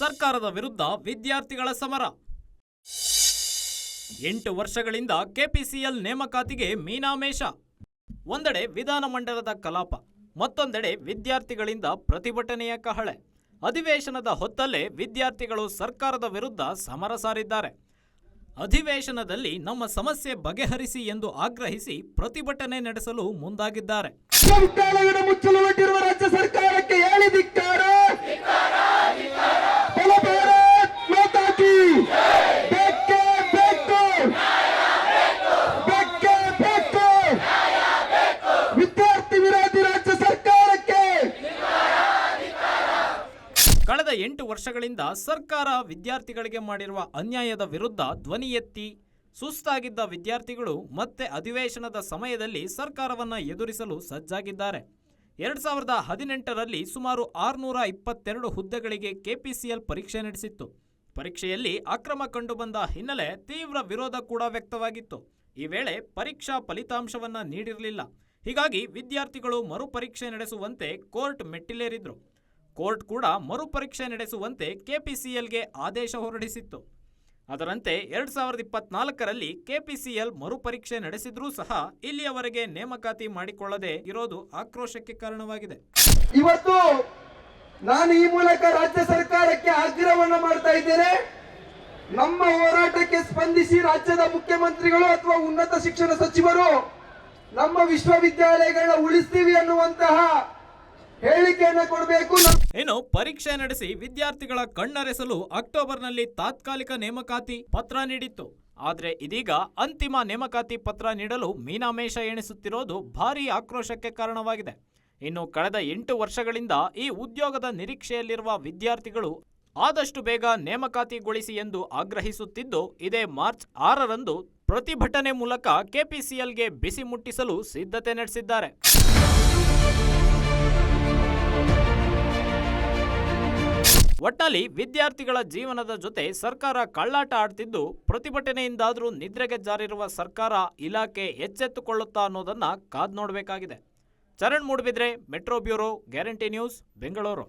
ಸರ್ಕಾರದ ವಿರುದ್ಧ ವಿದ್ಯಾರ್ಥಿಗಳ ಸಮರ. 8 ವರ್ಷಗಳಿಂದ ಕೆಪಿಸಿಎಲ್ ನೇಮಕಾತಿಗೆ ಮೀನಾಮೇಷ. ಒಂದೆಡೆ ವಿಧಾನಮಂಡಲದ ಕಲಾಪ, ಮತ್ತೊಂದೆಡೆ ವಿದ್ಯಾರ್ಥಿಗಳಿಂದ ಪ್ರತಿಭಟನೆಯ ಕಹಳೆ. ಅಧಿವೇಶನದ ಹೊತ್ತಲ್ಲೇ ವಿದ್ಯಾರ್ಥಿಗಳು ಸರ್ಕಾರದ ವಿರುದ್ಧ ಸಮರ ಸಾರಿದ್ದಾರೆ. ಅಧಿವೇಶನದಲ್ಲಿ ನಮ್ಮ ಸಮಸ್ಯೆ ಬಗೆಹರಿಸಿ ಎಂದು ಆಗ್ರಹಿಸಿ ಪ್ರತಿಭಟನೆ ನಡೆಸಲು ಮುಂದಾಗಿದ್ದಾರೆ. ವಿಶ್ವವಿದ್ಯಾಲಯಗಳ ಮುಚ್ಚಲು ಹೊರಟಿರುವ ರಾಜ್ಯ ಸರ್ಕಾರಕ್ಕೆ ಹೇಳಿ ಧಿಕ್ಕಾರ. ವಿದ್ಯಾರ್ಥಿ ವಿರೋಧಿ ರಾಜ್ಯ ಸರ್ಕಾರಕ್ಕೆ. ಕಳೆದ 8 ವರ್ಷಗಳಿಂದ ಸರ್ಕಾರ ವಿದ್ಯಾರ್ಥಿಗಳಿಗೆ ಮಾಡಿರುವ ಅನ್ಯಾಯದ ವಿರುದ್ಧ ಧ್ವನಿ ಎತ್ತಿ ಸುಸ್ತಾಗಿದ್ದ ವಿದ್ಯಾರ್ಥಿಗಳು ಮತ್ತೆ ಅಧಿವೇಶನದ ಸಮಯದಲ್ಲಿ ಸರ್ಕಾರವನ್ನು ಎದುರಿಸಲು ಸಜ್ಜಾಗಿದ್ದಾರೆ. 2018ರಲ್ಲಿ ಸುಮಾರು 622 ಹುದ್ದೆಗಳಿಗೆ ಕೆಪಿಸಿಎಲ್ ಪರೀಕ್ಷೆ ನಡೆಸಿತ್ತು. ಪರೀಕ್ಷೆಯಲ್ಲಿ ಅಕ್ರಮ ಕಂಡುಬಂದ ಹಿನ್ನೆಲೆ ತೀವ್ರ ವಿರೋಧ ಕೂಡ ವ್ಯಕ್ತವಾಗಿತ್ತು. ಈ ವೇಳೆ ಪರೀಕ್ಷಾ ಫಲಿತಾಂಶವನ್ನು ನೀಡಿರಲಿಲ್ಲ. ಹೀಗಾಗಿ ವಿದ್ಯಾರ್ಥಿಗಳು ಮರುಪರೀಕ್ಷೆ ನಡೆಸುವಂತೆ ಕೋರ್ಟ್ ಮೆಟ್ಟಿಲೇರಿದ್ರು. ಕೋರ್ಟ್ ಕೂಡ ಮರುಪರೀಕ್ಷೆ ನಡೆಸುವಂತೆ ಕೆಪಿಸಿಎಲ್ಗೆ ಆದೇಶ ಹೊರಡಿಸಿತ್ತು. ಅದರಂತೆ 2024ರಲ್ಲಿ ಕೆಪಿಸಿಎಲ್ ಮರುಪರೀಕ್ಷೆ ನಡೆಸಿದ್ರೂ ಸಹ ಇಲ್ಲಿಯವರೆಗೆ ನೇಮಕಾತಿ ಮಾಡಿಕೊಳ್ಳದೆ ಇರೋದು ಆಕ್ರೋಶಕ್ಕೆ ಕಾರಣವಾಗಿದೆ. ಇವತ್ತು ನಾನು ಈ ಮೂಲಕ ರಾಜ್ಯ ಸರ್ಕಾರಕ್ಕೆ ಆಗ್ರಹವನ್ನು ಮಾಡ್ತಾ ಇದ್ದೇನೆ. ನಮ್ಮ ಹೋರಾಟಕ್ಕೆ ಸ್ಪಂದಿಸಿ ರಾಜ್ಯದ ಮುಖ್ಯಮಂತ್ರಿಗಳು ಅಥವಾ ಉನ್ನತ ಶಿಕ್ಷಣ ಸಚಿವರು ನಮ್ಮ ವಿಶ್ವವಿದ್ಯಾಲಯಗಳನ್ನ ಉಳಿಸ್ತೀವಿ ಅನ್ನುವಂತಹ ಹೇಳಿಕೆಯನ್ನು ಕೊಡಬೇಕು. ಇನ್ನು ಪರೀಕ್ಷೆ ನಡೆಸಿ ವಿದ್ಯಾರ್ಥಿಗಳ ಕಣ್ಣರೆಸಲು ಅಕ್ಟೋಬರ್ನಲ್ಲಿ ತಾತ್ಕಾಲಿಕ ನೇಮಕಾತಿ ಪತ್ರ ನೀಡಿತ್ತು. ಆದರೆ ಇದೀಗ ಅಂತಿಮ ನೇಮಕಾತಿ ಪತ್ರ ನೀಡಲು ಮೀನಾಮೇಷ ಎಣಿಸುತ್ತಿರೋದು ಭಾರೀ ಆಕ್ರೋಶಕ್ಕೆ ಕಾರಣವಾಗಿದೆ. ಇನ್ನು ಕಳೆದ 8 ವರ್ಷಗಳಿಂದ ಈ ಉದ್ಯೋಗದ ನಿರೀಕ್ಷೆಯಲ್ಲಿರುವ ವಿದ್ಯಾರ್ಥಿಗಳು ಆದಷ್ಟು ಬೇಗ ನೇಮಕಾತಿಗೊಳಿಸಿ ಎಂದು ಆಗ್ರಹಿಸುತ್ತಿದ್ದು, ಇದೇ ಮಾರ್ಚ್ 6ರಂದು ಪ್ರತಿಭಟನೆ ಮೂಲಕ ಕೆಪಿಸಿಎಲ್ಗೆ ಬಿಸಿ ಮುಟ್ಟಿಸಲು ಸಿದ್ಧತೆ ನಡೆಸಿದ್ದಾರೆ. ಒಟ್ನಲ್ಲಿ ವಿದ್ಯಾರ್ಥಿಗಳ ಜೀವನದ ಜೊತೆ ಸರ್ಕಾರ ಕಳ್ಳಾಟ ಆಡ್ತಿದ್ದು, ಪ್ರತಿಭಟನೆಯಿಂದಾದರೂ ನಿದ್ರೆಗೆ ಜಾರಿರುವ ಸರ್ಕಾರ ಇಲಾಖೆ ಎಚ್ಚೆತ್ತುಕೊಳ್ಳುತ್ತಾ ಅನ್ನೋದನ್ನ ಕಾದ್ ನೋಡಬೇಕಾಗಿದೆ. Charan Moodbidri, metro bureau, guarantee news, Bengaluru.